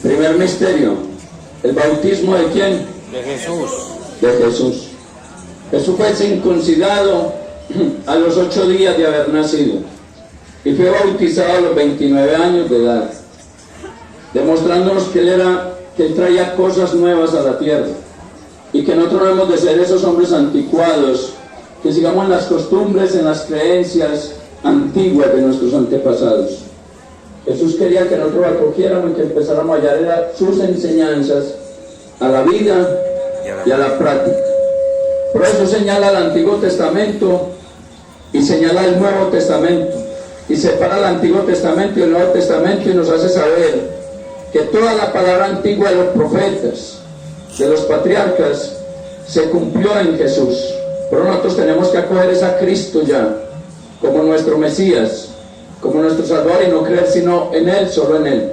Primer misterio, el bautismo ¿de quién? De Jesús. De Jesús. Jesús fue circuncidado a los 8 días de haber nacido y fue bautizado a los 29 años de edad, demostrándonos que él traía cosas nuevas a la tierra y que nosotros no hemos de ser esos hombres anticuados que sigamos en las costumbres, en las creencias antiguas de nuestros antepasados. Jesús quería que nosotros acogiéramos y que empezáramos a hallar sus enseñanzas a la vida y a la práctica. Por eso señala el Antiguo Testamento y señala el Nuevo Testamento y separa el Antiguo Testamento y el Nuevo Testamento y nos hace saber que toda la palabra antigua de los profetas, de los patriarcas, se cumplió en Jesús. Pero nosotros tenemos que acoger a Cristo ya como nuestro Mesías, como nuestro Salvador, y no creer sino en Él, solo en Él.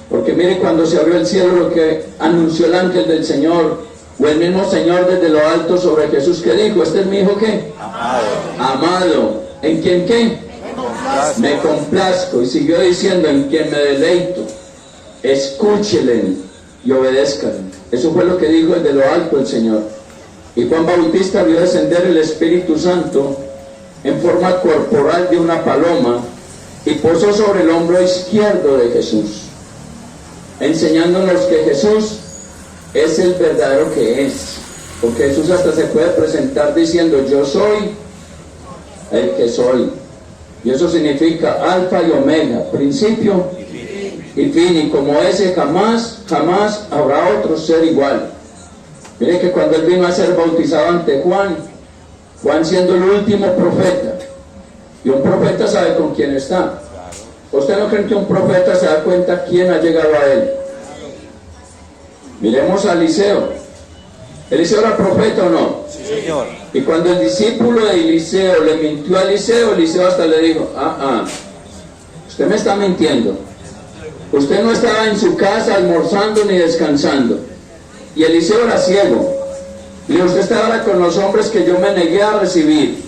Porque mire, cuando se abrió el cielo, lo que anunció el ángel del Señor, o el mismo Señor desde lo alto sobre Jesús, que dijo: este es mi hijo, ¿qué? Amado. ¿En quién qué? Me complazco. Y siguió diciendo: en quien me deleito. Escúchenle y obedezcan. Eso fue lo que dijo desde lo alto el Señor. Y Juan Bautista vio descender el Espíritu Santo en forma corporal de una paloma y posó sobre el hombro izquierdo de Jesús, enseñándonos que Jesús es el verdadero que es, porque Jesús hasta se puede presentar diciendo: yo soy el que soy, y eso significa alfa y omega, principio y fin, y como ese jamás habrá otro ser igual. Mire que cuando él vino a ser bautizado ante Juan siendo el último profeta, y un profeta sabe con quién está. ¿Usted no cree que un profeta se da cuenta quién ha llegado a él? Miremos a Eliseo. ¿Eliseo era profeta o no? Sí, señor. Y cuando el discípulo de Eliseo le mintió a Eliseo, Eliseo hasta le dijo: usted me está mintiendo. Usted no estaba en su casa almorzando ni descansando. Y Eliseo era ciego. Y usted estaba ahora con los hombres que yo me negué a recibir.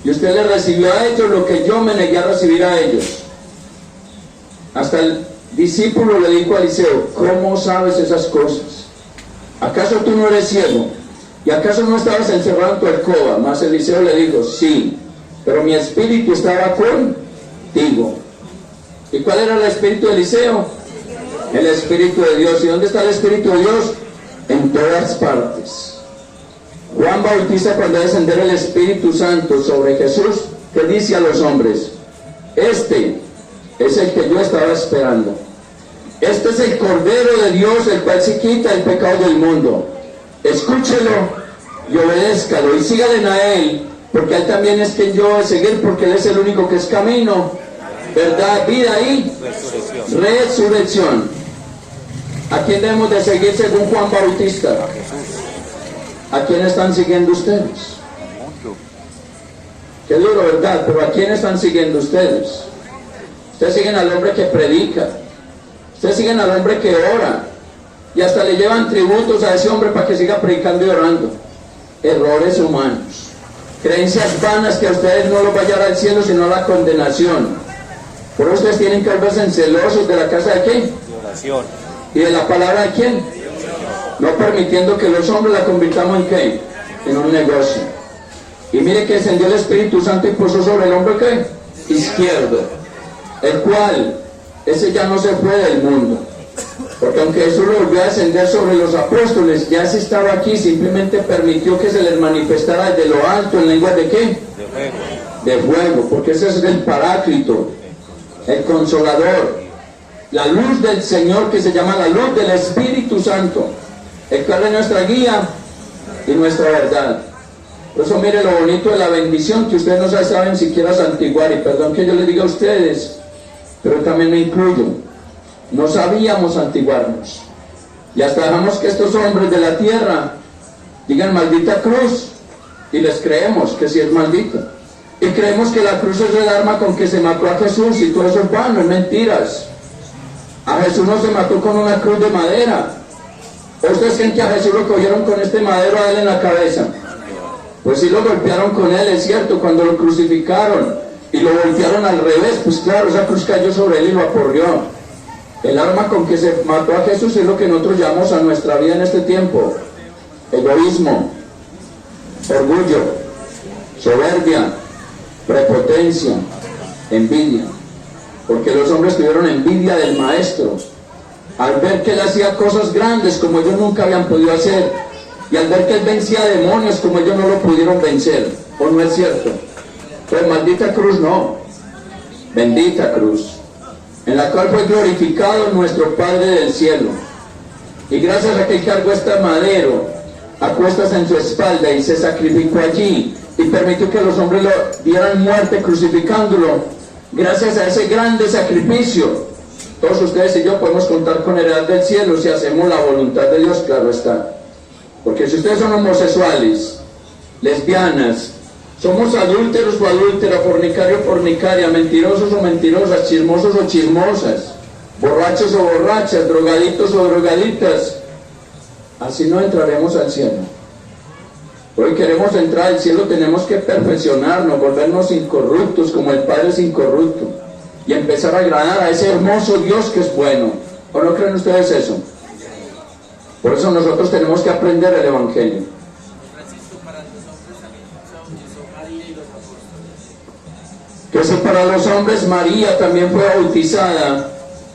Y usted le recibió a ellos lo que yo me negué a recibir a ellos. Hasta el discípulo le dijo a Eliseo: ¿cómo sabes esas cosas? ¿Acaso tú no eres ciego? ¿Y acaso no estabas encerrado en tu alcoba? Mas Eliseo le dijo: sí, pero mi espíritu estaba contigo. ¿Y cuál era el espíritu de Eliseo? El Espíritu de Dios. ¿Y dónde está el Espíritu de Dios? En todas partes. Juan Bautista, cuando descender el Espíritu Santo sobre Jesús, que dice a los hombres: este es el que yo estaba esperando. Este es el Cordero de Dios, el cual se quita el pecado del mundo. Escúchelo y obedézcalo y sígale a Él, porque Él también es quien yo voy a seguir, porque Él es el único que es camino, verdad, vida y resurrección. ¿A quién debemos de seguir según Juan Bautista? ¿A quién están siguiendo ustedes? Qué duro, ¿verdad? Pero ¿a quién están siguiendo ustedes? Ustedes siguen al hombre que predica, ustedes siguen al hombre que ora, y hasta le llevan tributos a ese hombre para que siga predicando y orando. Errores humanos, creencias vanas que a ustedes no los va a llevar al cielo sino a la condenación. Por eso ustedes tienen que volverse celosos de la casa de quién, De oración. y de la palabra de quién, no permitiendo que los hombres la convirtamos en qué, en un negocio. Y mire que descendió el Espíritu Santo y puso sobre el hombre ¿qué? Izquierdo, el cual ese ya no se fue del mundo, porque aunque Jesús lo volvió a descender sobre los apóstoles, ya se estaba aquí, simplemente permitió que se les manifestara desde lo alto en lenguas de ¿qué? De fuego, porque ese es el Paráclito, el Consolador, la luz del Señor, que se llama la luz del Espíritu Santo, el cual es nuestra guía y nuestra verdad. Por eso mire lo bonito de la bendición, que ustedes no saben siquiera santiguar, y perdón que yo les diga a ustedes, pero también me incluyo, no sabíamos santiguarnos, y hasta dejamos que estos hombres de la tierra digan maldita cruz, y les creemos que sí es maldita, y creemos que la cruz es el arma con que se mató a Jesús, y todo eso es vano, es mentiras. A Jesús no se mató con una cruz de madera. ¿Ustedes creen que a Jesús lo cogieron con este madero a él en la cabeza? Pues sí lo golpearon con él, es cierto, cuando lo crucificaron y lo voltearon al revés, pues claro, esa cruz cayó sobre él y lo aporreó. El arma con que se mató a Jesús es lo que nosotros llamamos a nuestra vida en este tiempo: egoísmo, orgullo, soberbia, prepotencia, envidia. Porque los hombres tuvieron envidia del maestro al ver que él hacía cosas grandes como ellos nunca habían podido hacer, y al ver que él vencía demonios como ellos no lo pudieron vencer. ¿O no es cierto? Pues maldita cruz no, bendita cruz, en la cual fue glorificado nuestro Padre del cielo, y gracias a que él cargó este madero a cuestas en su espalda y se sacrificó allí y permitió que los hombres lo dieran muerte crucificándolo, gracias a ese grande sacrificio, todos ustedes y yo podemos contar con heredad del cielo si hacemos la voluntad de Dios, claro está. Porque si ustedes son homosexuales, lesbianas, somos adúlteros o adúlteras, fornicario o fornicaria, mentirosos o mentirosas, chismosos o chismosas, borrachos o borrachas, drogaditos o drogaditas, así no entraremos al cielo. Hoy queremos entrar al cielo, tenemos que perfeccionarnos, volvernos incorruptos como el Padre es incorrupto, y empezar a agradar a ese hermoso Dios que es bueno. ¿O no creen ustedes eso? Por eso nosotros tenemos que aprender el Evangelio. Que si para los hombres María también fue bautizada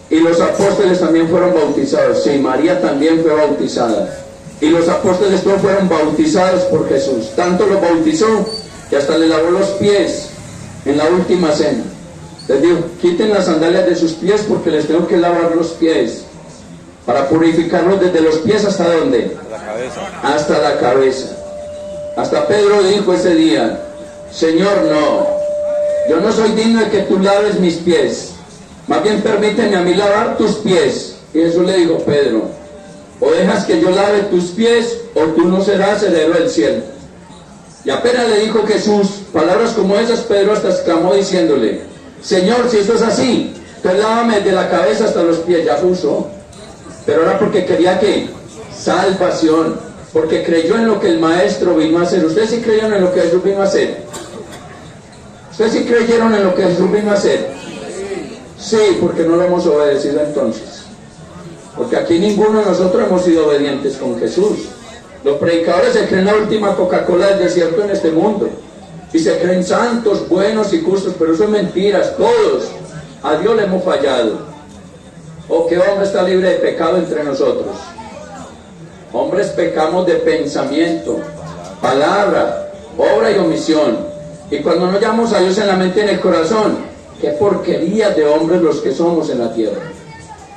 y los apóstoles también fueron bautizados. Sí, María también fue bautizada y los apóstoles todos fueron bautizados por Jesús. Tanto los bautizó que hasta le lavó los pies en la última cena. Les dijo: quiten las sandalias de sus pies porque les tengo que lavar los pies, para purificarlos desde los pies hasta ¿dónde? La cabeza. Hasta la cabeza. Hasta Pedro dijo ese día: Señor, no, yo no soy digno de que tú laves mis pies, más bien permíteme a mí lavar tus pies. Y Jesús le dijo: Pedro, o dejas que yo lave tus pies o tú no serás heredero del cielo. Y apenas le dijo Jesús palabras como esas, Pedro hasta exclamó diciéndole: Señor, si esto es así, entonces lávame de la cabeza hasta los pies. Ya puso, pero era porque quería que salvación, porque creyó en lo que el maestro vino a hacer. ¿Ustedes sí creyeron en lo que Jesús vino a hacer? ¿Ustedes sí creyeron en lo que Jesús vino a hacer? Sí, porque no lo hemos obedecido entonces. Porque aquí ninguno de nosotros hemos sido obedientes con Jesús. Los predicadores se creen la última Coca-Cola del desierto en este mundo y se creen santos, buenos y justos, pero eso es mentiras. Todos a Dios le hemos fallado. ¿O qué hombre está libre de pecado entre nosotros? Hombres pecamos de pensamiento, palabra, obra y omisión. Y cuando no llamamos a Dios en la mente y en el corazón, qué porquería de hombres los que somos en la tierra.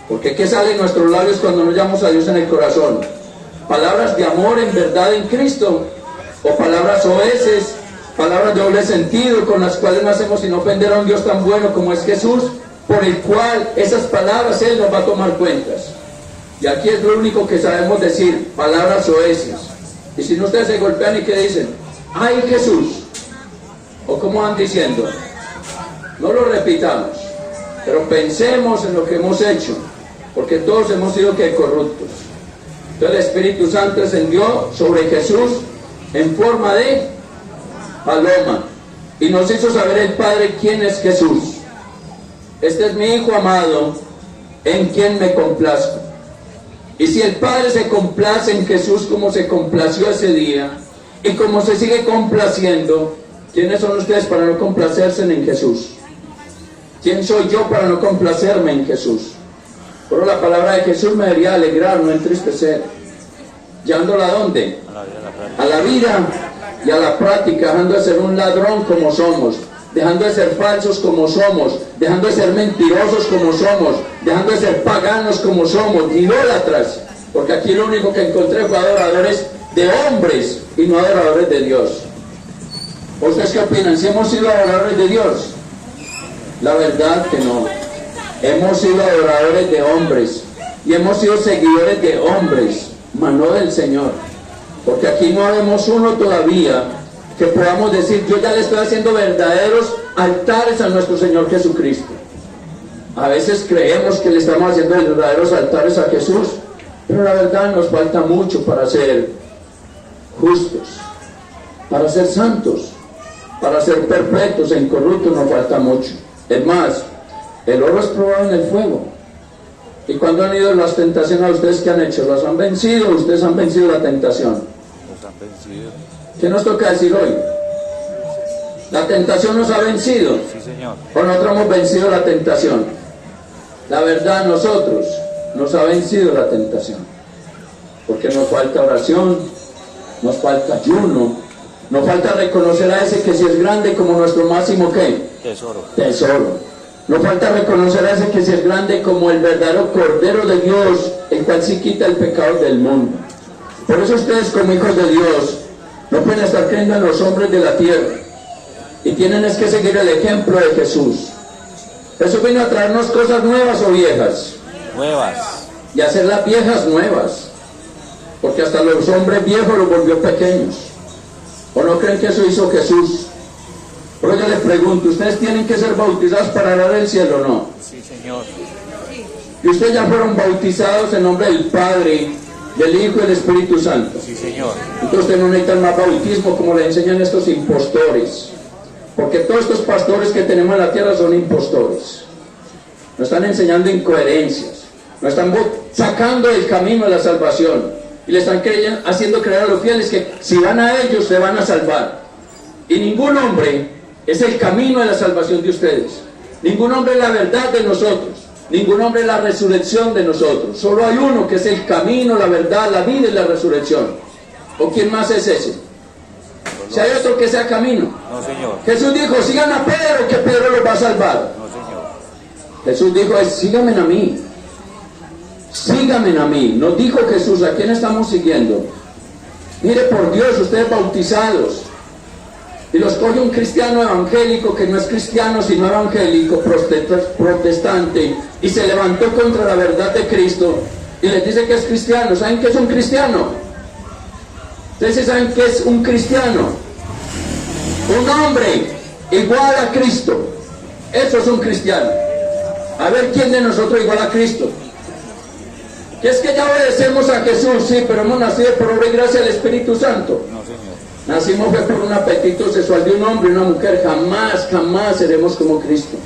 Porque ¿qué sale en nuestros labios cuando no llamamos a Dios en el corazón? Palabras de amor en verdad en Cristo, o palabras oeces, palabras de doble sentido, con las cuales no hacemos sino ofender a un Dios tan bueno como es Jesús, por el cual esas palabras Él nos va a tomar cuentas. Y aquí es lo único que sabemos decir: palabras oeces. Y si no, ustedes se golpean y ¿qué dicen? ¡Ay, Jesús! ¿O cómo van diciendo? No lo repitamos, pero pensemos en lo que hemos hecho, porque todos hemos sido que corruptos. Entonces el Espíritu Santo descendió sobre Jesús en forma de paloma y nos hizo saber el Padre quién es Jesús. Este es mi Hijo amado, en quien me complazco. Y si el Padre se complace en Jesús como se complació ese día y como se sigue complaciendo, ¿quiénes son ustedes para no complacerse en Jesús? ¿Quién soy yo para no complacerme en Jesús? Pero la palabra de Jesús me debería alegrar, no entristecer. ¿Llevándola a dónde? A la vida y a la práctica, dejando de ser un ladrón como somos, dejando de ser falsos como somos, dejando de ser mentirosos como somos, dejando de ser paganos como somos, idólatras, porque aquí lo único que encontré fue adoradores de hombres y no adoradores de Dios. ¿Ustedes qué opinan? ¿Si hemos sido adoradores de Dios? La verdad que no. Hemos sido adoradores de hombres y hemos sido seguidores de hombres, mas no del Señor, porque aquí no habemos uno todavía que podamos decir: yo ya le estoy haciendo verdaderos altares a nuestro Señor Jesucristo. A veces creemos que le estamos haciendo verdaderos altares a Jesús, pero la verdad nos falta mucho para ser justos, para ser santos, para ser perfectos e incorruptos. Nos falta mucho. Es más, el oro es probado en el fuego Y cuando han ido las tentaciones, ¿a ustedes qué han hecho? ¿Los han vencido o ustedes han vencido la tentación? Los han vencido. ¿Qué nos toca decir hoy? ¿La tentación nos ha vencido? Sí, Señor. ¿O nosotros hemos vencido la tentación? La verdad, nosotros nos ha vencido la tentación. Porque nos falta oración, nos falta ayuno, nos falta reconocer a ese que si es grande como nuestro máximo ¿qué? Tesoro. Nos falta reconocer a ese que si es grande como el verdadero Cordero de Dios, el cual sí quita el pecado del mundo. Por eso ustedes como hijos de Dios no pueden estar creyendo en los hombres de la tierra. Y tienen es que seguir el ejemplo de Jesús. Jesús vino a traernos cosas nuevas o viejas. Nuevas. Y hacer las viejas nuevas. Porque hasta los hombres viejos los volvió pequeños. ¿O no creen que eso hizo Jesús? Por eso yo les pregunto, ¿ustedes tienen que ser bautizados para heredar el cielo o no? Sí, Señor. Y ustedes ya fueron bautizados en nombre del Padre, del Hijo y del Espíritu Santo. Sí, Señor. Entonces ustedes no necesitan más bautismo como le enseñan estos impostores. Porque todos estos pastores que tenemos en la tierra son impostores. Nos están enseñando incoherencias. Nos están sacando del camino de la salvación. Y le están haciendo creer a los fieles que si van a ellos se van a salvar. Y ningún hombre es el camino de la salvación de ustedes. Ningún hombre es la verdad de nosotros. Ningún hombre es la resurrección de nosotros. Solo hay uno que es el camino, la verdad, la vida y la resurrección. ¿O quién más es ese? Si hay otro que sea camino. No, Señor. Jesús dijo, sigan a Pedro, que Pedro los va a salvar. No, Señor. Jesús dijo, síganme a mí. Síganme a mí. Nos dijo Jesús, ¿a quién estamos siguiendo? Mire por Dios, ustedes bautizados. Y los coge un cristiano evangélico que no es cristiano sino evangélico, protestante, y se levantó contra la verdad de Cristo y les dice que es cristiano. ¿Saben qué es un cristiano? Ustedes saben qué es un cristiano. Un hombre igual a Cristo. Eso es un cristiano. A ver quién de nosotros igual a Cristo. Que es que ya obedecemos a Jesús, sí, pero hemos nacido por obra y gracia del Espíritu Santo. No, Señor. Nacimos fue por un apetito sexual de un hombre y una mujer. Jamás, jamás seremos como Cristo.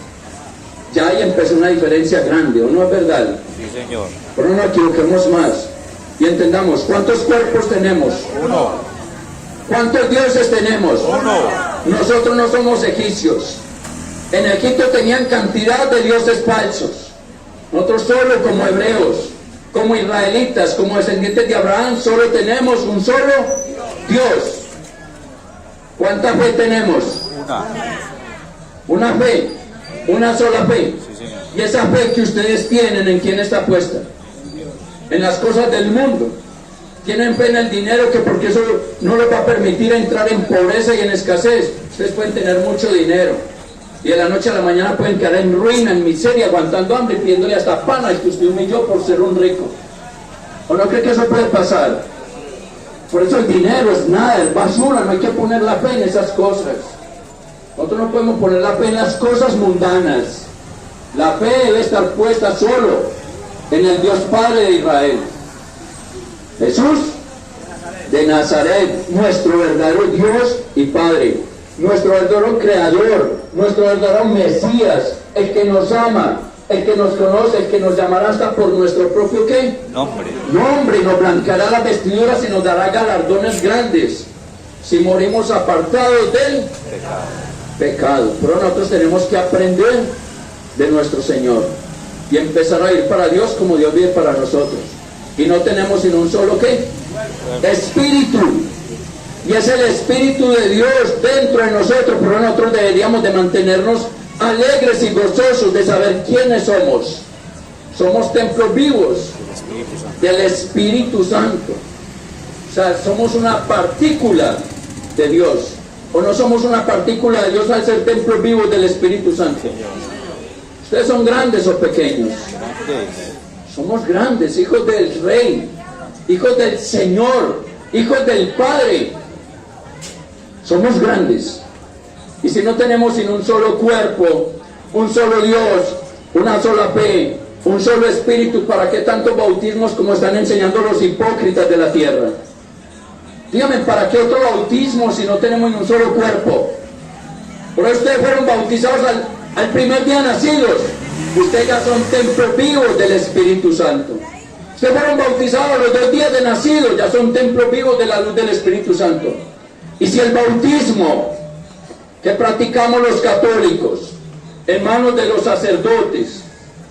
Ya ahí empezó una diferencia grande, ¿o no es verdad? Sí, Señor. Pero no equivoquemos más y entendamos, ¿cuántos cuerpos tenemos? Uno. ¿Cuántos dioses tenemos? Uno. Nosotros no somos egipcios. En Egipto tenían cantidad de dioses falsos. Nosotros solo como hebreos, como israelitas, como descendientes de Abraham, solo tenemos un solo Dios. ¿Cuánta fe tenemos? Una. Una fe, una sola fe. Sí, Señor. Y esa fe que ustedes tienen, ¿en quién está puesta? En las cosas del mundo. Tienen fe en el dinero, que porque eso no les va a permitir entrar en pobreza y en escasez. Ustedes pueden tener mucho dinero y de la noche a la mañana pueden quedar en ruina, en miseria, aguantando hambre, pidiéndole hasta pan al que usted humilló por ser un rico. ¿O no cree que eso puede pasar? Por eso el dinero es nada, es basura, no hay que poner la fe en esas cosas. Nosotros no podemos poner la fe en las cosas mundanas. La fe debe estar puesta solo en el Dios Padre de Israel. Jesús de Nazaret, nuestro verdadero Dios y Padre, nuestro verdadero Creador, nuestro verdadero Mesías, el que nos ama, el que nos conoce, el que nos llamará hasta por nuestro propio ¿qué? Nombre, nos blanqueará las vestiduras y nos dará galardones grandes si morimos apartados del pecado. Pero nosotros tenemos que aprender de nuestro Señor y empezar a ir para Dios como Dios vive para nosotros. Y no tenemos sino un solo ¿qué? Espíritu. Y es el Espíritu de Dios dentro de nosotros, pero nosotros deberíamos de mantenernos alegres y gozosos de saber quiénes somos. Somos templos vivos del Espíritu Santo. O sea, somos una partícula de Dios. ¿O no somos una partícula de Dios al ser templos vivos del Espíritu Santo? ¿Ustedes son grandes o pequeños? Somos grandes, hijos del Rey, hijos del Señor, hijos del Padre. Somos grandes. Y si no tenemos sino un solo cuerpo, un solo Dios, una sola fe, un solo Espíritu, ¿para qué tantos bautismos como están enseñando los hipócritas de la tierra? Dígame, ¿para qué otro bautismo si no tenemos ni un solo cuerpo? Por eso ustedes fueron bautizados al primer día nacidos. Ustedes ya son templos vivos del Espíritu Santo. Ustedes fueron bautizados a los 2 días de nacido, ya son templos vivos de la luz del Espíritu Santo. Y si el bautismo que practicamos los católicos en manos de los sacerdotes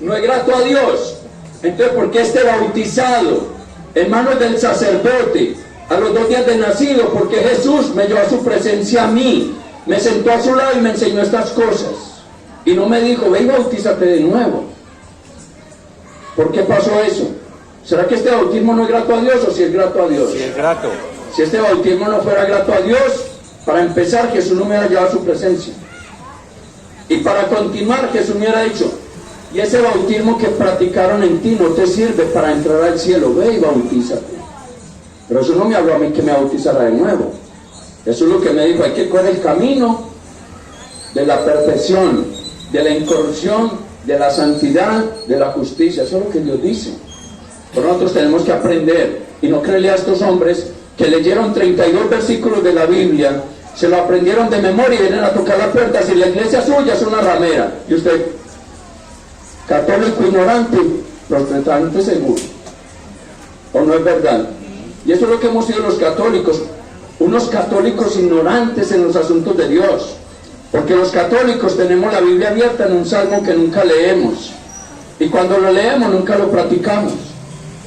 no es grato a Dios, entonces ¿por qué este bautizado en manos del sacerdote a los 2 días de nacido? Porque Jesús me llevó a su presencia a mí, me sentó a su lado y me enseñó estas cosas, y no me dijo, ve y bautízate de nuevo. ¿Por qué pasó eso? ¿Será que este bautismo no es grato a Dios o si es grato a Dios? Sí, es grato. Si este bautismo no fuera grato a Dios, para empezar Jesús no me hubiera llevado a su presencia, y para continuar Jesús me hubiera dicho, y ese bautismo que practicaron en ti no te sirve para entrar al cielo, ve y bautízate. Pero Jesús no me habló a mí que me bautizara de nuevo. Jesús lo que me dijo, hay que correr el camino de la perfección, de la incorrupción, de la santidad, de la justicia. Eso es lo que Dios dice. Pero nosotros tenemos que aprender y no creerle a estos hombres que leyeron 32 versículos de la Biblia, se lo aprendieron de memoria y vienen a tocar la puerta. Si la iglesia suya es una ramera y usted, católico ignorante, protestante seguro, ¿o no es verdad? Y eso es lo que hemos sido los católicos, unos católicos ignorantes en los asuntos de Dios, porque los católicos tenemos la Biblia abierta en un salmo que nunca leemos, y cuando lo leemos nunca lo practicamos.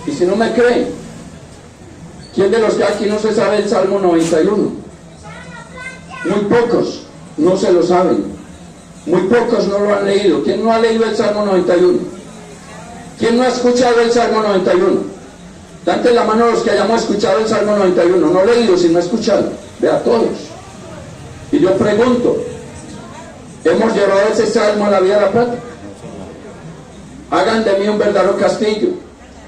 Y si no me creen, ¿quién de los que aquí no se sabe el Salmo 91? Muy pocos no se lo saben, muy pocos no lo han leído. ¿Quién no ha leído el Salmo 91? ¿Quién no ha escuchado el Salmo 91? Levanten la mano los que hayamos escuchado el Salmo 91, no leído, sino escuchado. Vea todos. Y yo pregunto, ¿hemos llevado ese Salmo a la vida de la práctica? Hagan de mí un verdadero castillo,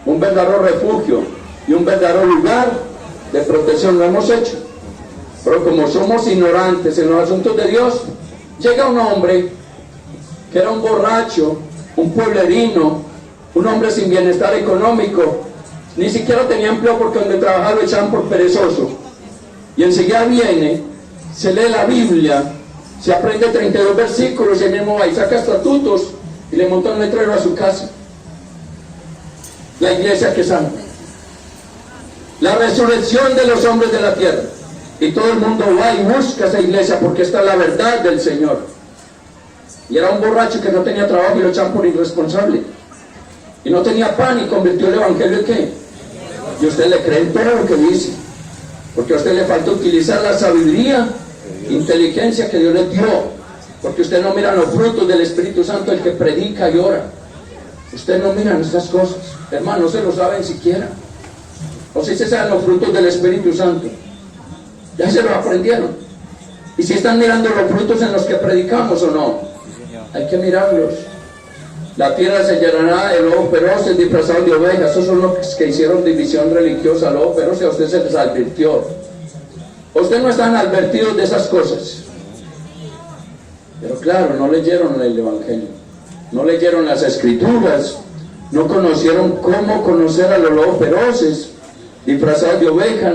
un verdadero refugio y un verdadero lugar de protección. Lo hemos hecho, pero como somos ignorantes en los asuntos de Dios, llega un hombre que era un borracho, un pueblerino, un hombre sin bienestar económico, ni siquiera tenía empleo porque donde trabajaba lo echaban por perezoso, y enseguida viene, se lee la Biblia, se aprende 32 versículos y él mismo va y saca estatutos y le monta un letrero a su casa. La iglesia que sana, la resurrección de los hombres de la tierra, y todo el mundo va y busca esa iglesia porque esta es la verdad del Señor. Y era un borracho que no tenía trabajo y lo echaban por irresponsable, y no tenía pan y convirtió el evangelio en ¿qué? Y usted le cree en todo lo que dice, porque a usted le falta utilizar la sabiduría, inteligencia que Dios le dio, porque usted no mira los frutos del Espíritu Santo, el que predica y ora. Usted no mira estas cosas, hermano, no se lo saben siquiera. O si se saben los frutos del Espíritu Santo, ya se lo aprendieron. Y si están mirando los frutos en los que predicamos o no, hay que mirarlos. La tierra se llenará de lobos feroces disfrazados de ovejas. Esos son los que hicieron división religiosa, lobos feroces. A usted se les advirtió. Ustedes no están advertidos de esas cosas. Pero claro, no leyeron el Evangelio, no leyeron las Escrituras, no conocieron cómo conocer a los lobos feroces disfrazados de oveja,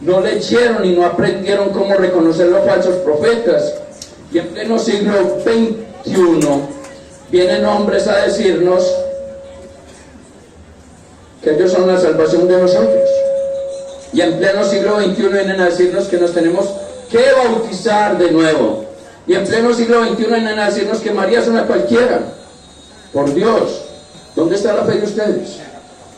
no leyeron y no aprendieron cómo reconocer los falsos profetas. Y en pleno siglo XXI vienen hombres a decirnos que ellos son la salvación de nosotros. Y en pleno siglo XXI vienen a decirnos que nos tenemos que bautizar de nuevo. Y en pleno siglo XXI vienen a decirnos que María es una cualquiera. Por Dios, ¿dónde está la fe de ustedes?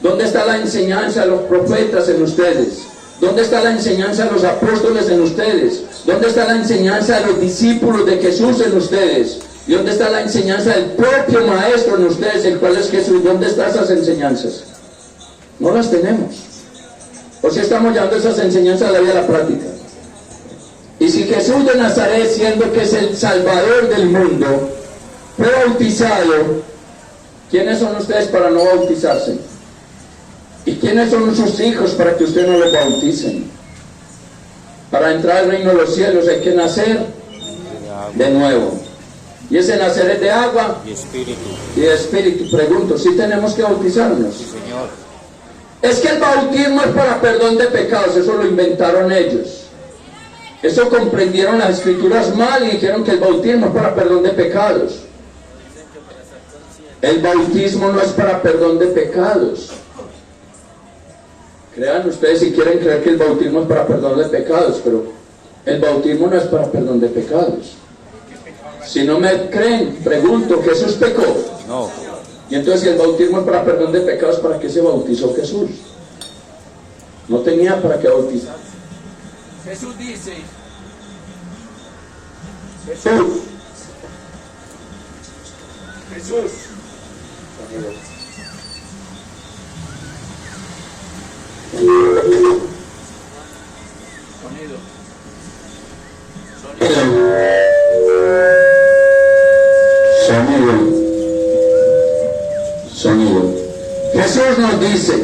¿Dónde está la enseñanza de los profetas en ustedes? ¿Dónde está la enseñanza de los apóstoles en ustedes? ¿Dónde está la enseñanza de los discípulos de Jesús en ustedes? ¿Y dónde está la enseñanza del propio Maestro en ustedes, el cual es Jesús? ¿Dónde están esas enseñanzas? No las tenemos. O si estamos llevando esas enseñanzas a la vida de la práctica. Y si Jesús de Nazaret, siendo que es el Salvador del mundo, fue bautizado, ¿quiénes son ustedes para no bautizarse? ¿Y quiénes son sus hijos para que ustedes no los bauticen? Para entrar al reino de los cielos hay que nacer de nuevo. Y ese nacer es de agua y espíritu. Y de espíritu. Pregunto, ¿sí tenemos que bautizarnos? Sí, Señor. Es que el bautismo es para perdón de pecados, eso lo inventaron ellos. Eso comprendieron las Escrituras mal y dijeron que el bautismo es para perdón de pecados. El bautismo no es para perdón de pecados. Crean ustedes si quieren creer que el bautismo es para perdón de pecados, pero el bautismo no es para perdón de pecados. Si no me creen, pregunto, ¿Jesús pecó? No. Y entonces si el bautismo es para perdón de pecados, ¿para qué se bautizó Jesús? No tenía para qué bautizar. Jesús dice, Jesús, Sonido. Jesús nos dice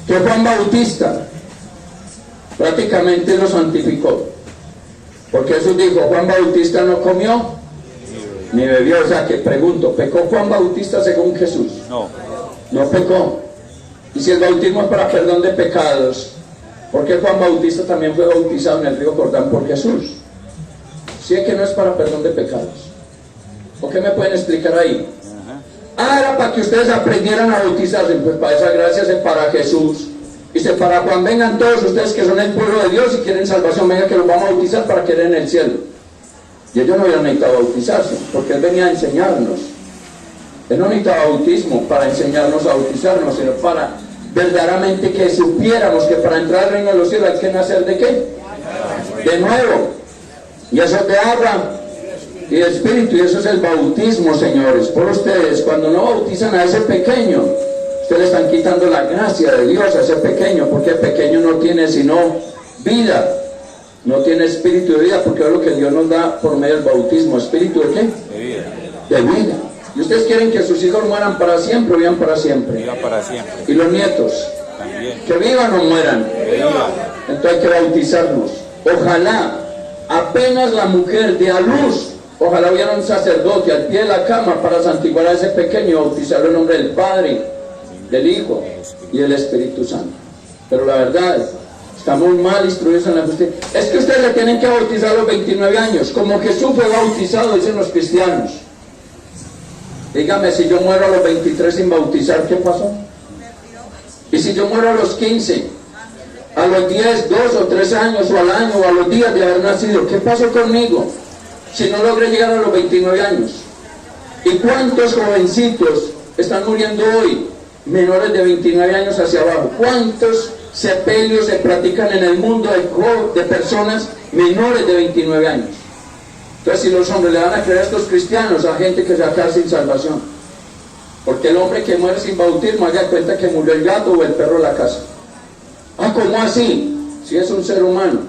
que Juan Bautista prácticamente lo santificó, porque Jesús dijo, Juan Bautista no comió ni bebió. O sea que pregunto, ¿pecó Juan Bautista según Jesús? No. No pecó. Y si el bautismo es para perdón de pecados, ¿por qué Juan Bautista también fue bautizado en el río Jordán por Jesús? Si es que no es para perdón de pecados. ¿Por qué me pueden explicar ahí? Era para que ustedes aprendieran a bautizarse. Pues para esa gracia se para Jesús y se para Juan. Vengan todos ustedes que son el pueblo de Dios y quieren salvación, vengan que los vamos a bautizar para que en el cielo. Y ellos no hubieran necesitado bautizarse, porque Él venía a enseñarnos. Él no necesitaba bautismo para enseñarnos a bautizarnos, sino para verdaderamente que supiéramos que para entrar al reino de los cielos hay que nacer ¿de qué? De nuevo. Y eso es de agua y de espíritu, y eso es el bautismo, señores. Por ustedes, cuando no bautizan a ese pequeño, ustedes le están quitando la gracia de Dios a ese pequeño, porque el pequeño no tiene sino vida, no tiene espíritu de vida, porque es lo que Dios nos da por medio del bautismo. ¿Espíritu de qué? De vida. De vida. ¿Y ustedes quieren que sus hijos mueran para siempre o vivan para siempre? Viva para siempre. ¿Y los nietos? También. ¿Que vivan o mueran? Que viva. Entonces hay que bautizarnos. Ojalá apenas la mujer dé a luz, ojalá hubiera un sacerdote al pie de la cama para santiguar a ese pequeño y bautizarlo en nombre del Padre, del Hijo y del Espíritu Santo. Pero la verdad, estamos mal instruidos en la justicia. Es que ustedes le tienen que bautizar a los 29 años, como Jesús fue bautizado, dicen los cristianos. Dígame, si yo muero a los 23 sin bautizar, ¿qué pasó? Y si yo muero a los 15, a los 10, 2 o 3 años, o al año, o a los días de haber nacido, ¿qué pasó conmigo? Si no logré llegar a los 29 años. ¿Y cuántos jovencitos están muriendo hoy, menores de 29 años hacia abajo? ¿Cuántos sepelios se practican en el mundo de personas menores de 29 años? Entonces, si los hombres le van a creer a estos cristianos, a gente que se va a quedar sin salvación. Porque el hombre que muere sin bautismo, haga cuenta que murió el gato o el perro de la casa. ¿Cómo así? Si es un ser humano.